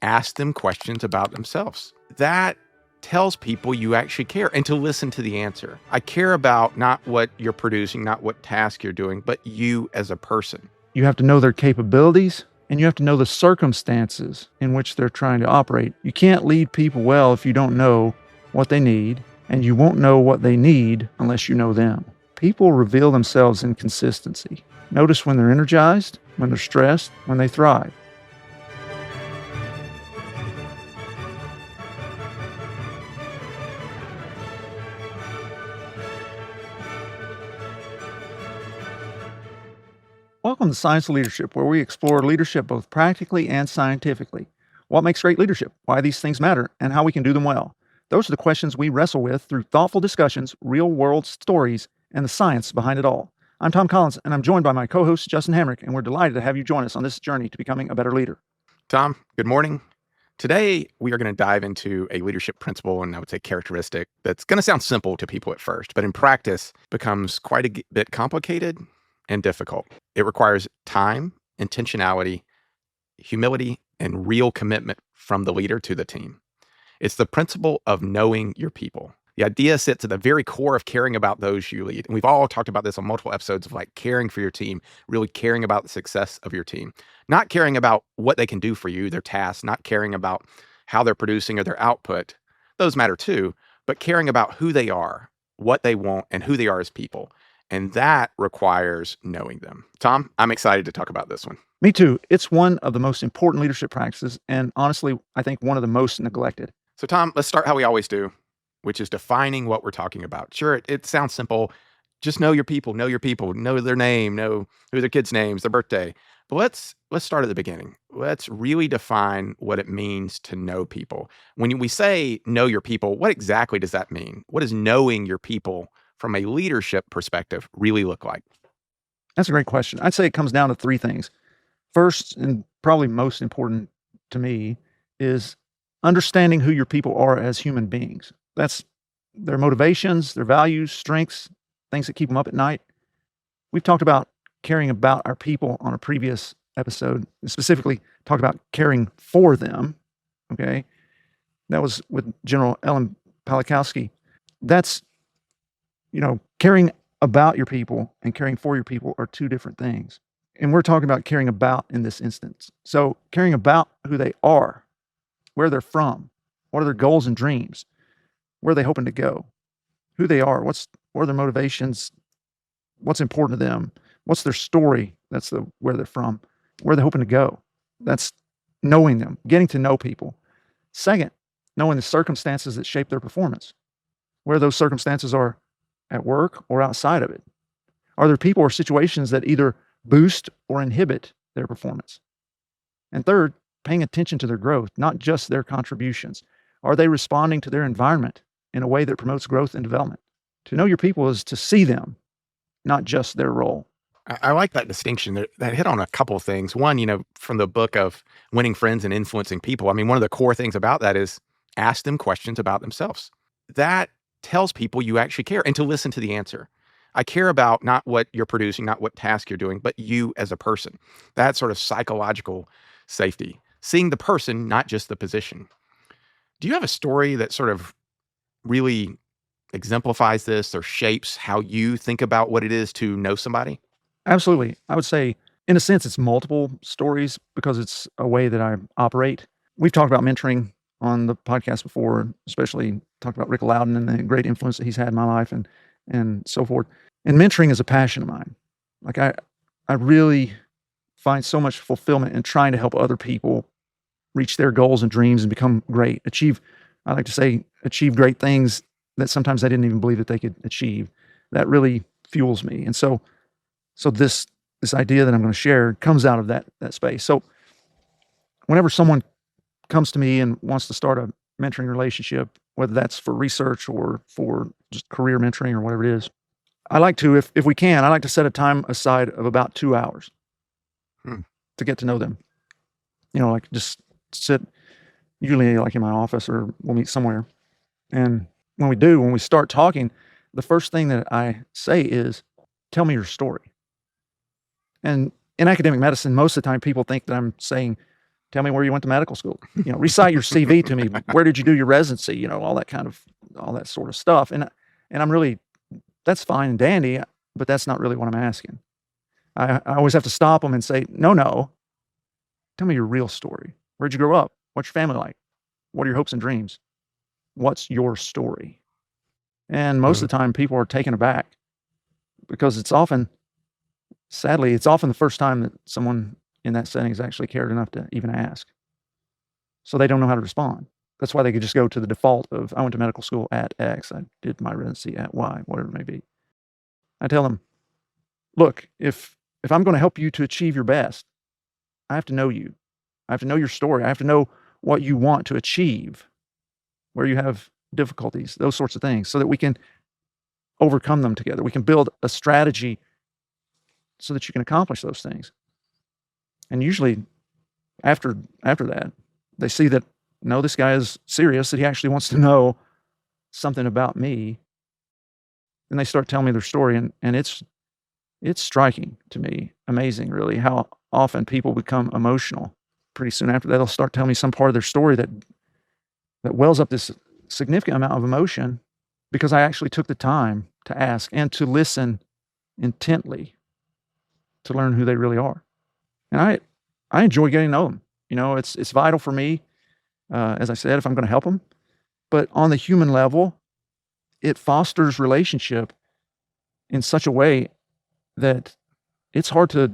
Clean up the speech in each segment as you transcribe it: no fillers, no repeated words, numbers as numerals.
ask them questions about themselves. That tells people you actually care, and to listen to the answer. I care about not what you're producing, not what task you're doing, but you as a person. You have to know their capabilities, and you have to know the circumstances in which they're trying to operate. You can't lead people well if you don't know what they need, and you won't know what they need unless you know them. People reveal themselves in consistency. Notice when they're energized, when they're stressed, when they thrive. Welcome to Science of Leadership, where we explore leadership both practically and scientifically. What makes great leadership, why these things matter, and how we can do them well. Those are the questions we wrestle with through thoughtful discussions, real-world stories, and the science behind it all. I'm Tom Collins, and I'm joined by my co-host, Justin Hamrick, and we're delighted to have you join us on this journey to becoming a better leader. Tom, good morning. Today, we are going to dive into a leadership principle, and I would say characteristic, that's going to sound simple to people at first, but in practice becomes quite a bit complicated and difficult. It requires time, intentionality, humility, and real commitment from the leader to the team. It's the principle of knowing your people. The idea sits at the very core of caring about those you lead. And we've all talked about this on multiple episodes of like caring for your team, really caring about the success of your team, not caring about what they can do for you, their tasks, not caring about how they're producing or their output. Those matter too, but caring about who they are, what they want, and who they are as people. And that requires knowing them. Tom, I'm excited to talk about this one. Me too. It's one of the most important leadership practices, and honestly, I think one of the most neglected. So Tom, let's start how we always do, which is defining what we're talking about. Sure, it sounds simple. Just know your people, know their name, know who their kids' names, their birthday. But let's start at the beginning. Let's really define what it means to know people. When we say know your people, what exactly does that mean? What does knowing your people from a leadership perspective really look like? That's a great question. I'd say it comes down to three things. First, and probably most important to me, is understanding who your people are as human beings. That's their motivations, their values, strengths, things that keep them up at night. We've talked about caring about our people on a previous episode, specifically talked about caring for them. Okay. That was with General Ellen Palikowski. That's, caring about your people and caring for your people are two different things. And we're talking about caring about in this instance. So caring about who they are, where they're from, what are their goals and dreams, where are they hoping to go, who they are, what are their motivations, what's important to them, what's their story, that's where they're from, where they're hoping to go. That's knowing them, getting to know people. Second, knowing the circumstances that shape their performance, where those circumstances are at work or outside of it. Are there people or situations that either boost or inhibit their performance? And third, paying attention to their growth, not just their contributions. Are they responding to their environment in a way that promotes growth and development? To know your people is to see them, not just their role. I like that distinction. That hit on a couple of things. One, from the book of Winning Friends and Influencing People, one of the core things about that is ask them questions about themselves. That tells people you actually care, and to listen to the answer. I care about not what you're producing, not what task you're doing, but you as a person. That sort of psychological safety. Seeing the person, not just the position. Do you have a story that sort of really exemplifies this or shapes how you think about what it is to know somebody? Absolutely. I would say, in a sense, it's multiple stories because it's a way that I operate. We've talked about mentoring on the podcast before, especially talked about Rick Loudon and the great influence that he's had in my life and so forth. And mentoring is a passion of mine. Like I really find so much fulfillment in trying to help other people reach their goals and dreams and become great, achieve great things that sometimes I didn't even believe that they could achieve. That really fuels me. And so this idea that I'm going to share comes out of that space. So whenever someone comes to me and wants to start a mentoring relationship, whether that's for research or for just career mentoring or whatever it is, I like to, if we can, I like to set a time aside of about 2 hours to get to know them. Like just sit, usually like in my office or we'll meet somewhere. And when we start talking, the first thing that I say is, tell me your story. And in academic medicine, most of the time people think that I'm saying, Tell me where you went to medical school. Recite your CV to me. Where did you do your residency? All that sort of stuff. And I'm really, that's fine and dandy, but that's not really what I'm asking. I always have to stop them and say, no, tell me your real story. Where'd you grow up? What's your family like? What are your hopes and dreams? What's your story? And most of the time people are taken aback because sadly, it's often the first time that someone in that setting has actually cared enough to even ask. So they don't know how to respond. That's why they could just go to the default of, I went to medical school at X, I did my residency at Y, whatever it may be. I tell them, look, if I'm going to help you to achieve your best, I have to know you. I have to know your story. I have to know what you want to achieve, where you have difficulties, those sorts of things, so that we can overcome them together. We can build a strategy so that you can accomplish those things. And usually after that, they see that, no, this guy is serious, that he actually wants to know something about me. And they start telling me their story. And it's striking to me, amazing, really, how often people become emotional. Pretty soon after that, they'll start telling me some part of their story that wells up this significant amount of emotion because I actually took the time to ask and to listen intently to learn who they really are. And I enjoy getting to know them. It's vital for me, as I said, if I'm going to help them. But on the human level, it fosters relationship in such a way that it's hard to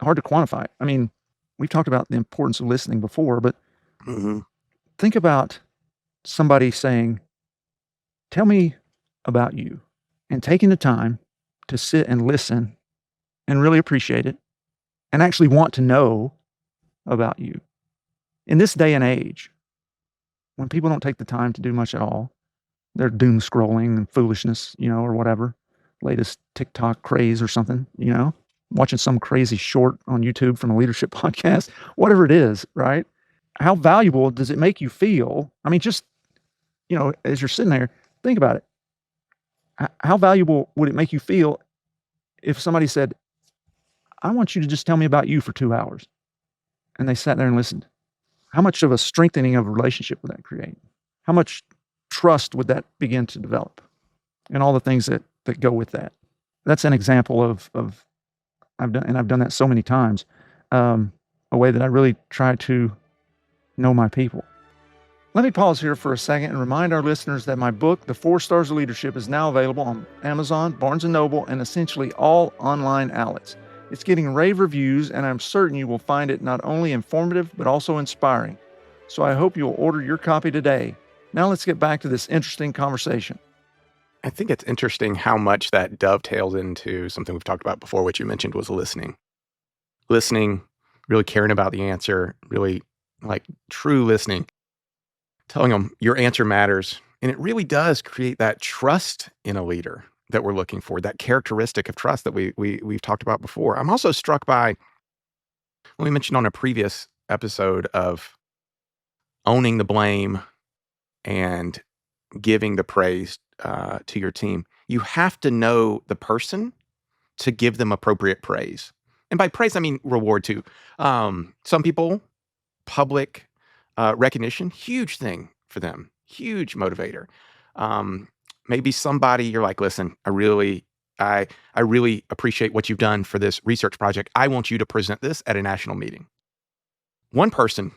quantify. I mean, we've talked about the importance of listening before, but think about somebody saying, tell me about you, and taking the time to sit and listen and really appreciate it and actually want to know about you. In this day and age, when people don't take the time to do much at all, they're doom scrolling and foolishness, or whatever, latest TikTok craze or something, watching some crazy short on YouTube from a leadership podcast, whatever it is, right? How valuable does it make you feel? I mean, just, as you're sitting there, think about it. How valuable would it make you feel if somebody said, I want you to just tell me about you for 2 hours? And they sat there and listened. How much of a strengthening of a relationship would that create? How much trust would that begin to develop? And all the things that go with that. That's an example of I've done that so many times, a way that I really try to know my people. Let me pause here for a second and remind our listeners that my book, The 4 Stars of Leadership, is now available on Amazon, Barnes & Noble, and essentially all online outlets. It's getting rave reviews, and I'm certain you will find it not only informative, but also inspiring. So I hope you'll order your copy today. Now let's get back to this interesting conversation. I think it's interesting how much that dovetails into something we've talked about before, which you mentioned was listening. Listening, really caring about the answer, really like true listening, telling them your answer matters. And it really does create that trust in a leader that we're looking for, that characteristic of trust that we've talked about before. I'm also struck by what we mentioned on a previous episode of owning the blame and giving the praise to your team. You have to know the person to give them appropriate praise. And by praise, I mean reward too. Some people, public recognition, huge thing for them, huge motivator. Maybe somebody you're like, listen, I really appreciate what you've done for this research project. I want you to present this at a national meeting. One person,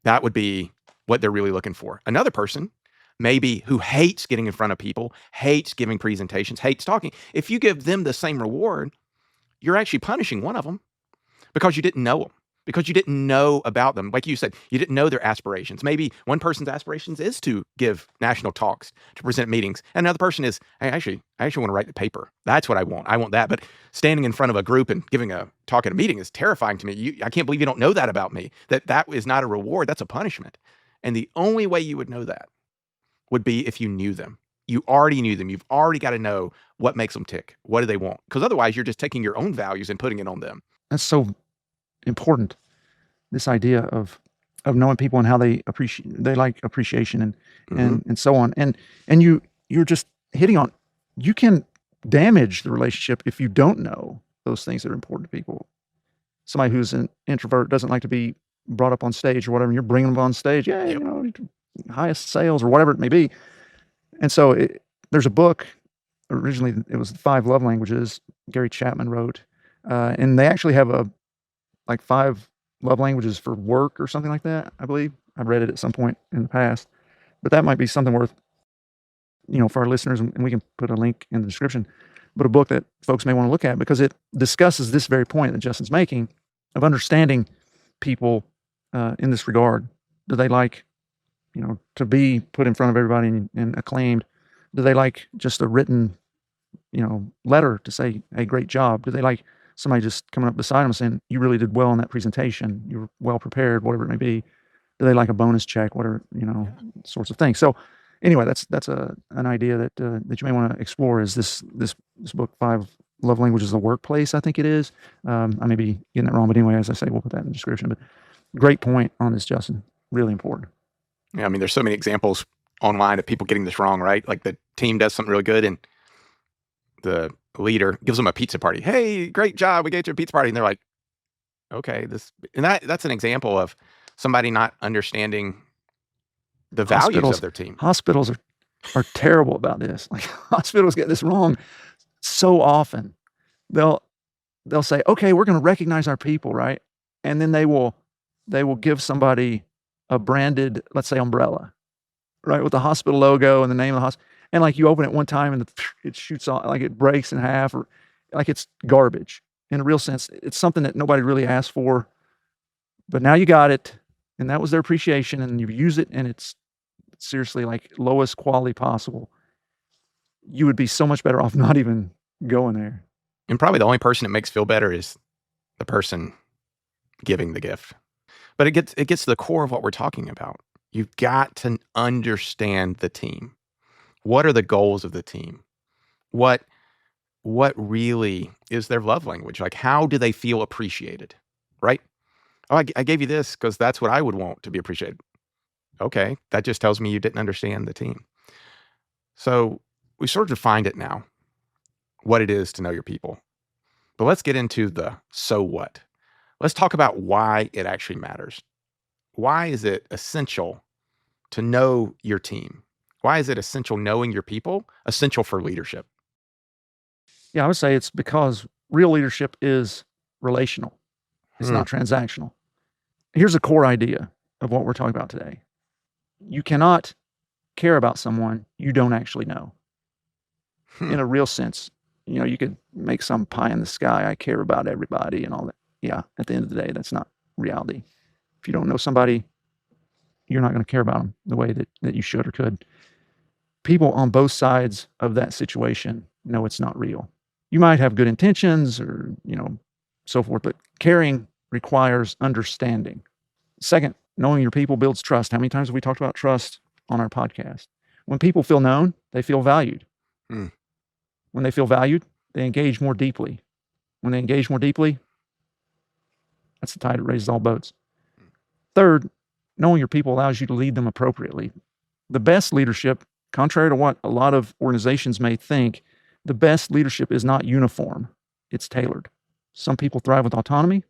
that would be what they're really looking for. Another person, maybe who hates getting in front of people, hates giving presentations, hates talking. If you give them the same reward, you're actually punishing one of them because you didn't know them, because you didn't know about them. Like you said, you didn't know their aspirations. Maybe one person's aspirations is to give national talks, to present meetings. And another person is, hey, I actually want to write the paper. That's what I want. I want that. But standing in front of a group and giving a talk at a meeting is terrifying to me. I can't believe you don't know that about me. That is not a reward. That's a punishment. And the only way you would know that would be if you knew them. You already knew them. You've already got to know what makes them tick. What do they want? Because otherwise, you're just taking your own values and putting it on them. That's so important. This idea of knowing people and how they like appreciation and so on. And you're just hitting on, you can damage the relationship if you don't know those things that are important to people. Somebody who's an introvert doesn't like to be brought up on stage or whatever, and you're bringing them on stage, yeah, Yep. highest sales or whatever it may be. And so there's a book. Originally, it was the 5 Love Languages Gary Chapman wrote, and they actually have like 5 love languages for work or something like that. I believe I've read it at some point in the past, but that might be something worth for our listeners, and we can put a link in the description. But a book that folks may want to look at because it discusses this very point that Justin's making of understanding people in this regard. Do they like to be put in front of everybody and acclaimed? Do they like just a written letter to say, hey, great job? Do they like somebody just coming up beside them saying, you really did well in that presentation, you were well prepared, whatever it may be? Do they like a bonus check, whatever, sorts of things? So anyway, that's an idea that you may want to explore, is this book, 5 Love Languages of the Workplace, I think it is. I may be getting that wrong, but anyway, as I say, we'll put that in the description. But great point on this, Justin. Really important. Yeah, I mean, there's so many examples online of people getting this wrong, right? Like the team does something really good and the leader gives them a pizza party. Hey, great job. We gave you a pizza party. And they're like, okay, that's an example of somebody not understanding the values of their team. Hospitals are terrible about this. Like, hospitals get this wrong so often. They'll say, okay, we're going to recognize our people, right? And then they will give somebody a branded, let's say, umbrella, right, with the hospital logo and the name of the hospital. And like, you open it one time and it shoots off, like it breaks in half, or like it's garbage. In a real sense, it's something that nobody really asked for, but now you got it, and that was their appreciation, and you use it, and it's seriously like lowest quality possible. You would be so much better off not even going there. And probably the only person it makes feel better is the person giving the gift. But it gets to the core of what we're talking about. You've got to understand the team. What are the goals of the team? What really is their love language? Like, how do they feel appreciated, right? Oh, I gave you this because that's what I would want to be appreciated. Okay, that just tells me you didn't understand the team. So we sort of defined it now, what it is to know your people. But let's get into the so what. Let's talk about why it actually matters. Why is it essential to know your team? Why is it essential knowing your people, essential for leadership? Yeah, I would say it's because real leadership is relational. It's not transactional. Here's a core idea of what we're talking about today. You cannot care about someone you don't actually know. In a real sense. You could make some pie in the sky, I care about everybody and all that. Yeah, at the end of the day, that's not reality. If you don't know somebody, you're not going to care about them the way that you should or could. People on both sides of that situation know it's not real. You might have good intentions or, so forth, but caring requires understanding. Second, knowing your people builds trust. How many times have we talked about trust on our podcast? When people feel known, they feel valued. When they feel valued, they engage more deeply. When they engage more deeply, that's the tide that raises all boats. Third, knowing your people allows you to lead them appropriately. The best leadership, contrary to what a lot of organizations may think, the best leadership is not uniform. It's tailored. Some people thrive with autonomy.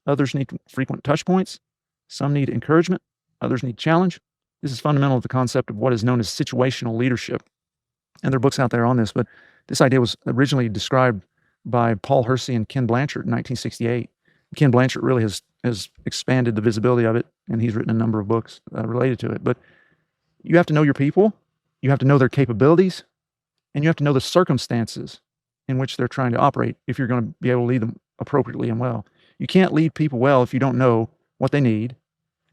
Others need frequent touch points. Some need encouragement. Others need challenge. This is fundamental to the concept of what is known as situational leadership. And there are books out there on this, but this idea was originally described by Paul Hersey and Ken Blanchard in 1968. Ken Blanchard really has expanded the visibility of it, and he's written a number of books related to it. But you have to know your people, you have to know their capabilities, and you have to know the circumstances in which they're trying to operate if you're going to be able to lead them appropriately and well. You can't lead people well if you don't know what they need,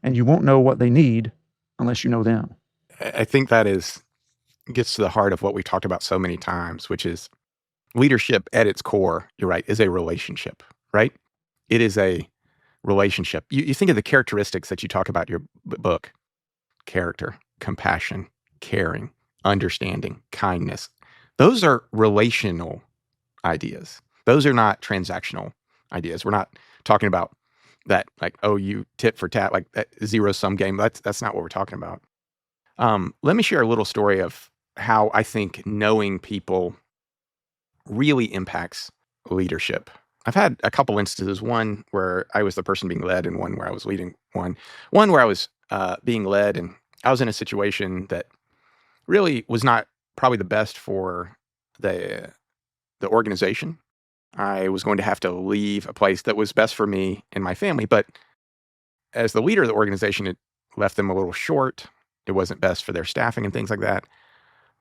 and you won't know what they need unless you know them. I think that gets to the heart of what we've talked about so many times, which is leadership at its core, you're right, is a relationship, right? It is a relationship. You think of the characteristics that you talk about in your book: character, compassion, caring, understanding, kindness. Those are relational ideas. Those are not transactional ideas. We're not talking about that, like, oh, you tit for tat, like that zero-sum game. That's not what we're talking about. Let me share a little story of how I think knowing people really impacts leadership. I've had a couple instances, one where I was the person being led and one where I was leading one. One where I was being led, and I was in a situation that really was not probably the best for the organization. I was going to have to leave a place that was best for me and my family, but as the leader of the organization, it left them a little short. It wasn't best for their staffing and things like that.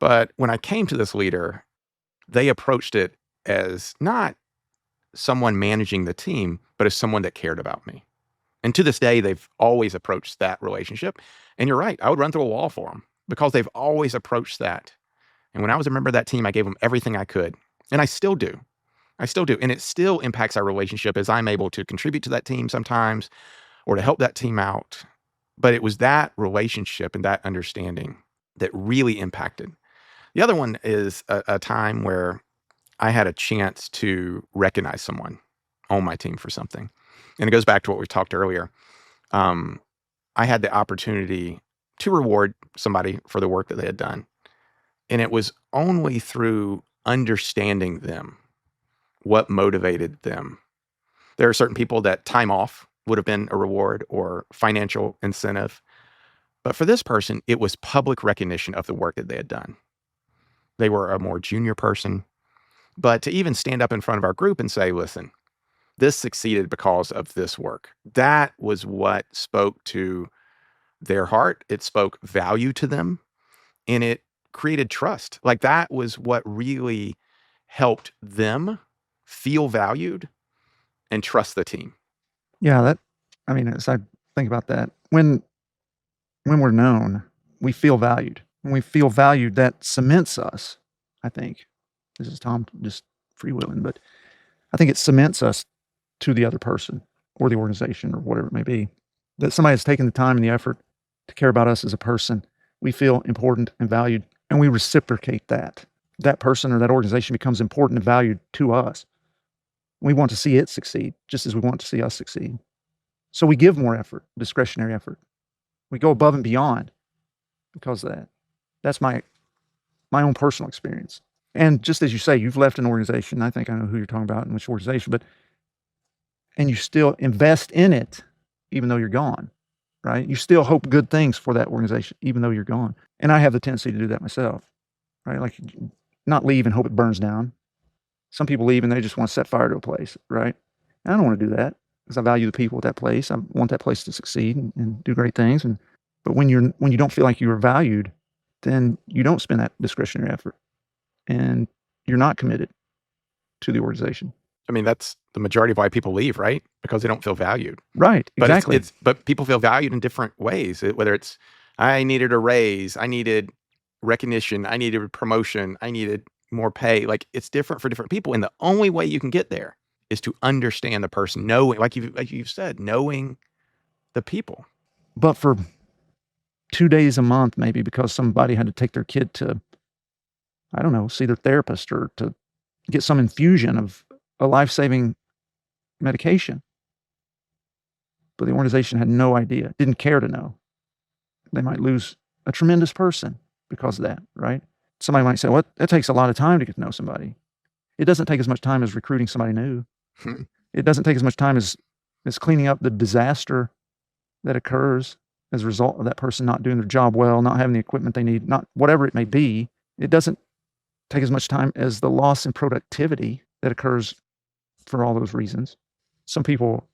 But when I came to this leader, they approached it as not someone managing the team, but as someone that cared about me. And to this day, they've always approached that relationship. And you're right, I would run through a wall for them because they've always approached that. And when I was a member of that team, I gave them everything I could. And I still do. I still do. And it still impacts our relationship as I'm able to contribute to that team sometimes or to help that team out. But it was that relationship and that understanding that really impacted. The other one is a time where I had a chance to recognize someone on my team for something. And it goes back to what we talked earlier. I had the opportunity to reward somebody for the work that they had done. And it was only through understanding them, what motivated them. There are certain people that time off would have been a reward or financial incentive. But for this person, it was public recognition of the work that they had done. They were a more junior person. But to even stand up in front of our group and say, listen, this succeeded because of this work. That was what spoke to their heart. It spoke value to them, and it created trust. Like that was what really helped them feel valued and trust the team. Yeah, as I think about that, when we're known, we feel valued. When we feel valued, that cements us, I think. This is Tom just freewheeling, but I think it cements us to the other person or the organization or whatever it may be. That somebody has taken the time and the effort to care about us as a person. We feel important and valued, and we reciprocate that. That person or that organization becomes important and valued to us. We want to see it succeed just as we want to see us succeed. So we give more effort, discretionary effort. We go above and beyond because of that. That's my own personal experience. And just as you say, you've left an organization. I think I know who you're talking about and which organization, and you still invest in it even though you're gone, right? You still hope good things for that organization even though you're gone. And I have the tendency to do that myself, right? Like not leave and hope it burns down. Some people leave and they just want to set fire to a place, right? I don't want to do that because I value the people at that place. I want that place to succeed and do great things. But when you don't feel like you are valued, then you don't spend that discretionary effort and you're not committed to the organization. I mean, that's the majority of why people leave, right? Because they don't feel valued. Right, But exactly. but people feel valued in different ways. Whether it's I needed a raise, I needed recognition, I needed a promotion, I needed more pay. Like it's different for different people, and the only way you can get there is to understand the person, knowing, like you've said, knowing the people. But for 2 days a month, maybe because somebody had to take their kid to, I don't know, see their therapist or to get some infusion of a life-saving medication. But the organization had no idea, didn't care to know. They might lose a tremendous person because of that, right? Somebody might say, well, that takes a lot of time to get to know somebody. It doesn't take as much time as recruiting somebody new. It doesn't take as much time as cleaning up the disaster that occurs as a result of that person not doing their job well, not having the equipment they need, not whatever it may be. It doesn't take as much time as the loss in productivity that occurs for all those reasons. Some people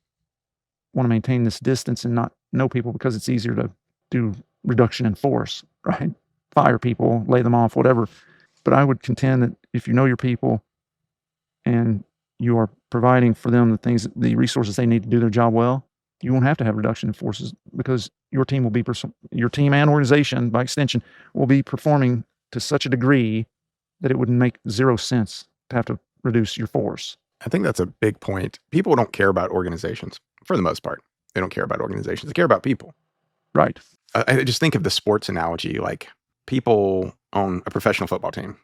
want to maintain this distance and not know people because it's easier to do reduction in force, right? Fire people, lay them off, whatever. But I would contend that if you know your people and you are providing for them the resources they need to do their job well, you won't have to have reduction in forces because your team and organization, by extension, will be performing to such a degree that it would make zero sense to have to reduce your force. I think that's a big point. People don't care about organizations for the most part. They don't care about organizations. They care about people. Right. I just think of the sports analogy, like people on a professional football team,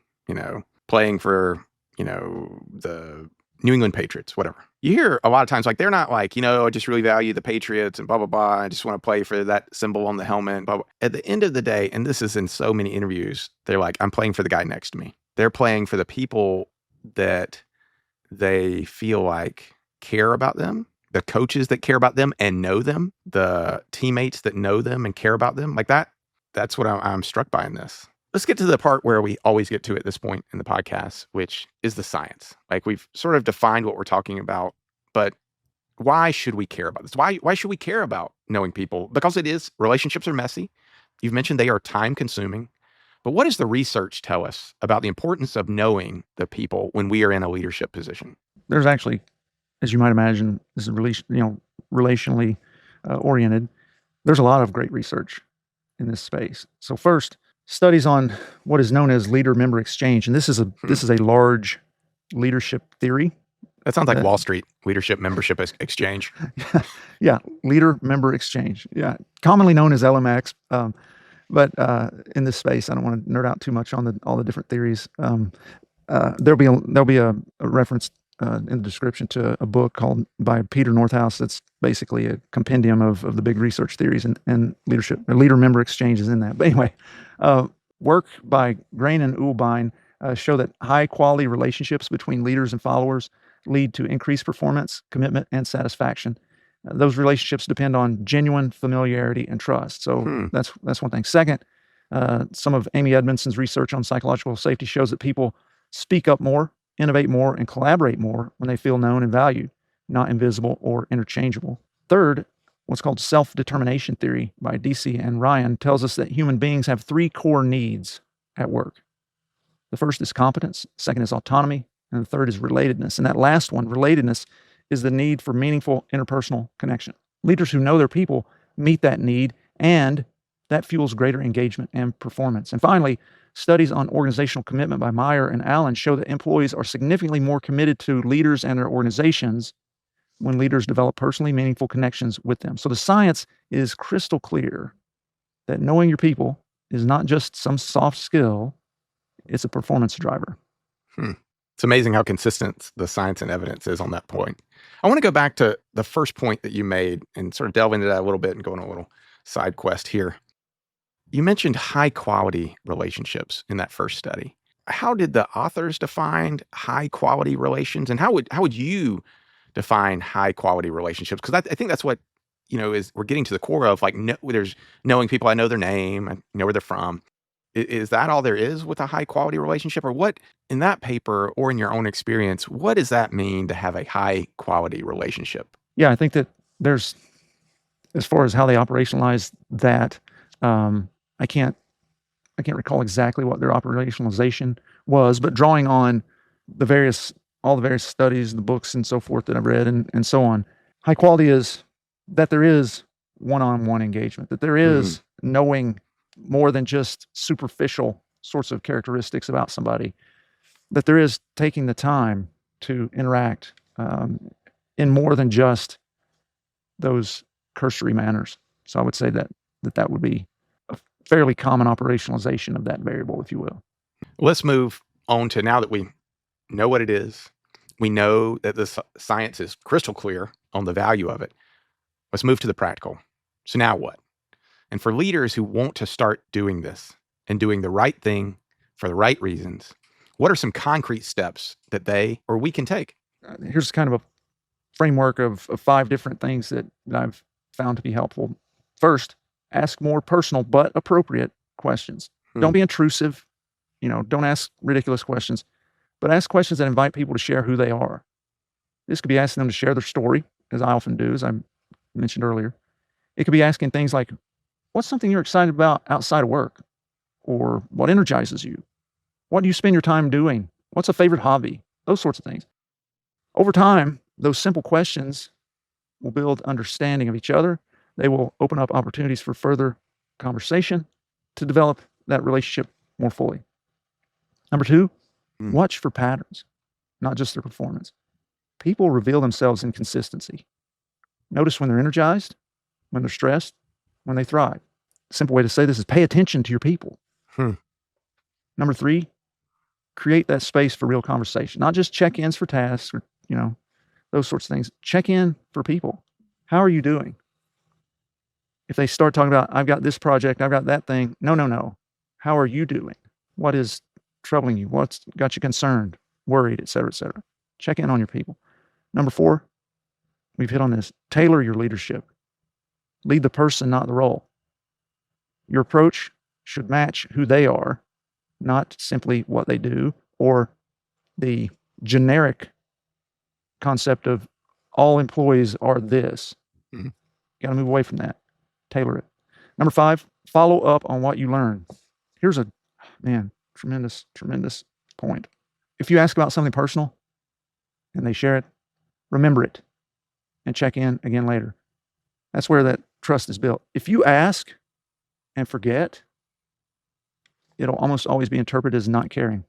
playing for, the New England Patriots, whatever. You hear a lot of times, like, they're not like, I just really value the Patriots and blah, blah, blah. I just want to play for that symbol on the helmet. Blah, blah. At the end of the day, and this is in so many interviews, they're like, I'm playing for the guy next to me. They're playing for the people that they feel like care about them, the coaches that care about them and know them, the teammates that know them and care about them, like that's what I'm struck by in this. Let's get to the part where we always get to at this point in the podcast, which is the science. Like, we've sort of defined what we're talking about, but why should we care about this? Why should we care about knowing people? Because relationships are messy. You've mentioned they are time consuming. But what does the research tell us about the importance of knowing the people when we are in a leadership position? There's actually, as you might imagine, this is relationally oriented. There's a lot of great research in this space. So first, studies on what is known as leader-member exchange, and this is a large leadership theory. That sounds like Wall Street, leadership membership exchange. Yeah, leader-member exchange. Yeah, commonly known as LMX. But in this space, I don't want to nerd out too much on all the different theories. There'll be a reference in the description to a book by Peter Northouse that's basically a compendium of the big research theories and leadership. Leader-member exchange is in that. But anyway, work by Grain and Ulbein show that high-quality relationships between leaders and followers lead to increased performance, commitment, and satisfaction. Those relationships depend on genuine familiarity and trust. So that's one thing. Second, some of Amy Edmondson's research on psychological safety shows that people speak up more, innovate more, and collaborate more when they feel known and valued, not invisible or interchangeable. Third, what's called self-determination theory by DC and Ryan tells us that human beings have 3 core needs at work. The first is competence, second is autonomy, and the third is relatedness. And that last one, relatedness, is the need for meaningful interpersonal connection. Leaders who know their people meet that need, and that fuels greater engagement and performance. And finally, studies on organizational commitment by Meyer and Allen show that employees are significantly more committed to leaders and their organizations when leaders develop personally meaningful connections with them. So the science is crystal clear that knowing your people is not just some soft skill, it's a performance driver. It's amazing how consistent the science and evidence is on that point. I want to go back to the first point that you made and sort of delve into that a little bit and go on a little side quest here. You mentioned high quality relationships in that first study. How did the authors define high quality relations, and how would you define high quality relationships? Because I think that's what is we're getting to the core of, like, there's knowing people. I know their name, I know where they're from. Is that all there is with a high quality relationship, or what in that paper or in your own experience? What does that mean to have a high quality relationship? Yeah, I think that there's, as far as how they operationalize that, I can't recall exactly what their operationalization was, but drawing on all the various studies, the books and so forth that I've read and so on, high quality is that there is one-on-one engagement, that there is knowing more than just superficial sorts of characteristics about somebody, that there is taking the time to interact in more than just those cursory manners. So I would say that would be a fairly common operationalization of that variable, if you will. Let's move on to, now that we know what it is, we know that the science is crystal clear on the value of it. Let's move to the practical. So now what? And for leaders who want to start doing this and doing the right thing for the right reasons, what are some concrete steps that they or we can take? Here's kind of a framework of 5 different things that I've found to be helpful. First, ask more personal but appropriate questions. Don't be intrusive. Don't ask ridiculous questions, but ask questions that invite people to share who they are. This could be asking them to share their story, as I often do, as I mentioned earlier. It could be asking things like, what's something you're excited about outside of work? Or what energizes you? What do you spend your time doing? What's a favorite hobby? Those sorts of things. Over time, those simple questions will build understanding of each other. They will open up opportunities for further conversation to develop that relationship more fully. Number 2, watch for patterns, not just their performance. People reveal themselves in consistency. Notice when they're energized, when they're stressed, when they thrive. A simple way to say this is pay attention to your people. Number 3, create that space for real conversation, not just check-ins for tasks or, those sorts of things. Check in for people. How are you doing? If they start talking about, I've got this project, I've got that thing. No. How are you doing? What is troubling you? What's got you concerned, worried, et cetera, et cetera? Check in on your people. Number 4, We've hit on this. Tailor your leadership. Lead the person, not the role. Your approach should match who they are, not simply what they do, or the generic concept of all employees are this. Mhm. Got to move away from that. Tailor it. Number 5, follow up on what you learn. Here's a, tremendous point. If you ask about something personal and they share it, remember it and check in again later. That's where that trust is built. If you ask and forget, it'll almost always be interpreted as not caring.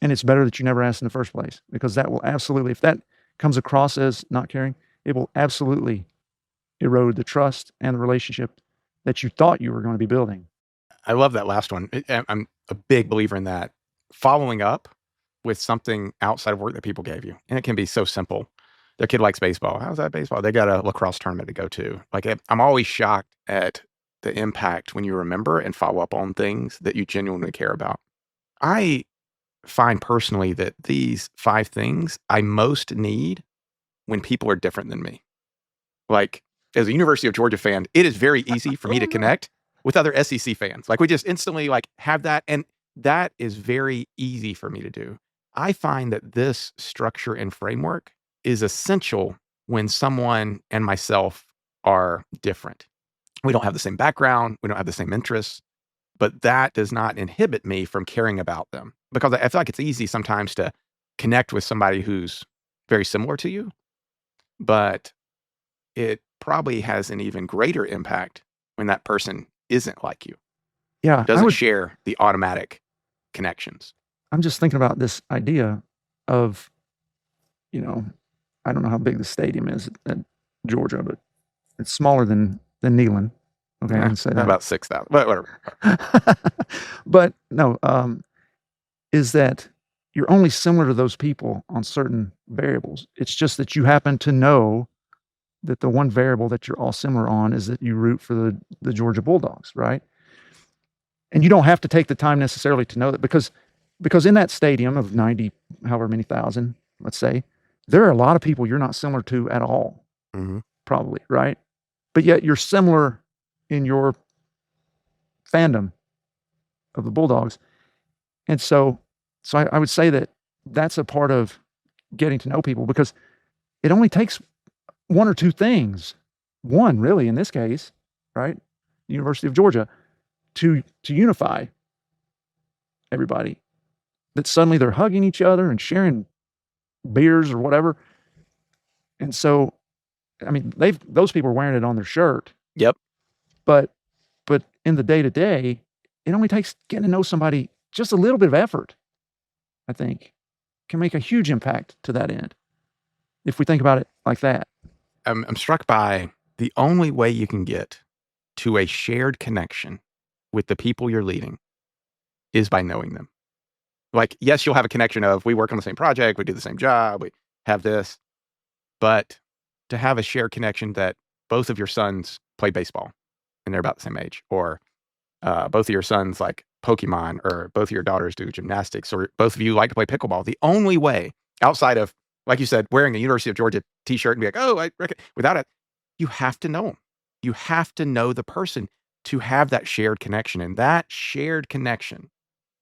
And it's better that you never asked in the first place, because that will absolutely, if that comes across as not caring, it will absolutely erode the trust and the relationship that you thought you were going to be building. I love that last one. I'm a big believer in that. Following up with something outside of work that people gave you. And it can be so simple. Their kid likes baseball. How's that baseball? They got a lacrosse tournament to go to. Like, I'm always shocked at the impact when you remember and follow up on things that you genuinely care about. I find personally that these 5 things I most need when people are different than me. Like, as a University of Georgia fan, it is very easy for me to connect with other SEC fans. Like, we just instantly like have that, and that is very easy for me to do. I find that this structure and framework is essential when someone and myself are different. We don't have the same background, we don't have the same interests, but that does not inhibit me from caring about them, because I feel like it's easy sometimes to connect with somebody who's very similar to you, but it probably has an even greater impact when that person isn't like you, Yeah, doesn't share the automatic connections. I'm just thinking about this idea of, I don't know how big the stadium is at Georgia, but it's smaller than Neyland. Okay, I can say that. About 6,000, but whatever. But no, is that you're only similar to those people on certain variables. It's just that you happen to know that the one variable that you're all similar on is that you root for the Georgia Bulldogs, right? And you don't have to take the time necessarily to know that, because in that stadium of 90, however many thousand, let's say, there are a lot of people you're not similar to at all, probably, right? But yet you're similar in your fandom of the Bulldogs. And so I would say that that's a part of getting to know people, because it only takes 1 or 2 things, one really in this case, right? University of Georgia, to unify everybody. That suddenly they're hugging each other and sharing beers or whatever. And so, I mean, those people are wearing it on their shirt. Yep. But in the day to day, it only takes getting to know somebody, just a little bit of effort, I think, can make a huge impact to that end, if we think about it like that. I'm struck by the only way you can get to a shared connection with the people you're leading is by knowing them. Like, yes, you'll have a connection of, we work on the same project, we do the same job, we have this, but to have a shared connection that both of your sons play baseball and they're about the same age, or both of your sons like Pokemon, or both of your daughters do gymnastics, or both of you like to play pickleball. The only way, outside of, like you said, wearing a University of Georgia t-shirt and be like, oh, I reckon, without it, you have to know them. You have to know the person to have that shared connection. And that shared connection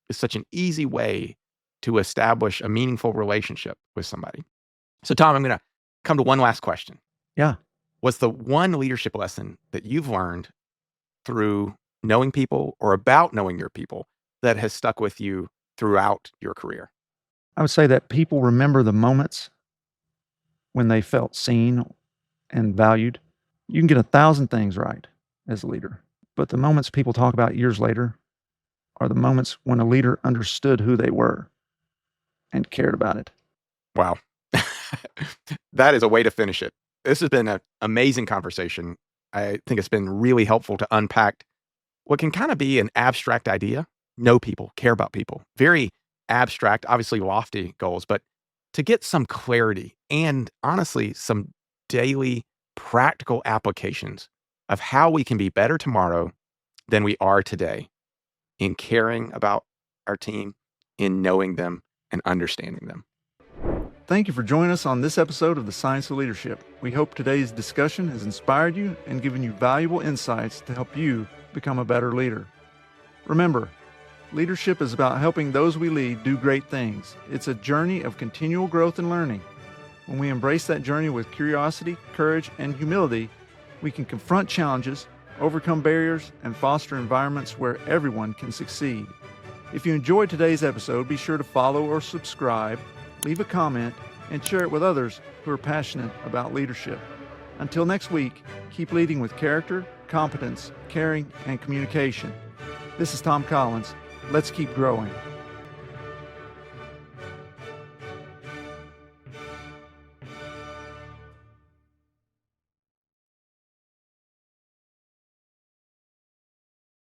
is such an easy way to establish a meaningful relationship with somebody. So, Tom, I'm going to come to one last question. Yeah. What's the one leadership lesson that you've learned through knowing people, or about knowing your people, that has stuck with you throughout your career? I would say that people remember the moments when they felt seen and valued. You can get 1,000 things right as a leader, but the moments people talk about years later are the moments when a leader understood who they were and cared about it. Wow. That is a way to finish it. This has been an amazing conversation. I think it's been really helpful to unpack what can kind of be an abstract idea. Know people, care about people. Very abstract, obviously lofty goals, but to get some clarity and honestly some daily practical applications of how we can be better tomorrow than we are today in caring about our team, in knowing them and understanding them. Thank you for joining us on this episode of The Science of Leadership. We hope today's discussion has inspired you and given you valuable insights to help you become a better leader. Remember, leadership is about helping those we lead do great things. It's a journey of continual growth and learning. When we embrace that journey with curiosity, courage, and humility, we can confront challenges, overcome barriers, and foster environments where everyone can succeed. If you enjoyed today's episode, be sure to follow or subscribe, leave a comment, and share it with others who are passionate about leadership. Until next week, keep leading with character, competence, caring, and communication. This is Tom Collins. Let's keep growing.